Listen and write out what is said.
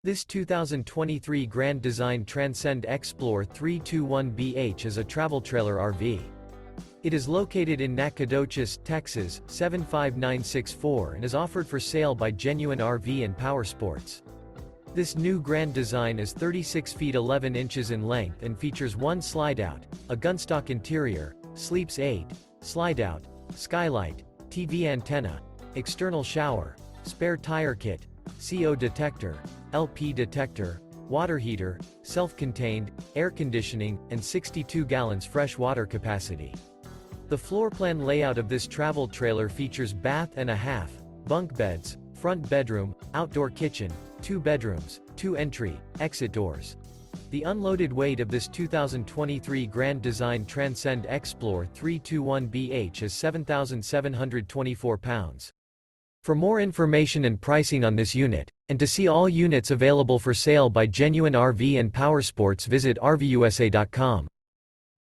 This 2023 Grand Design Transcend Xplor 321BH is a travel trailer RV. It is located in Nacogdoches, Texas, 75964 and is offered for sale by Genuine RV and Powersports. This new Grand Design is 36 feet 11 inches in length and features one Slideout, a Gunstock interior, sleeps 8, Slideout, Skylight, TV antenna, external shower, spare tire kit, CO detector, LP detector, water heater, self-contained, air conditioning, and 62 gallons fresh water capacity. The floor plan layout of this travel trailer features bath and a half, bunk beds, front bedroom, outdoor kitchen, 2 bedrooms, 2 entry, exit doors. The unloaded weight of this 2023 Grand Design Transcend Xplor 321BH is 7,724 pounds. For more information and pricing on this unit, and to see all units available for sale by Genuine RV and Powersports, visit RVUSA.com.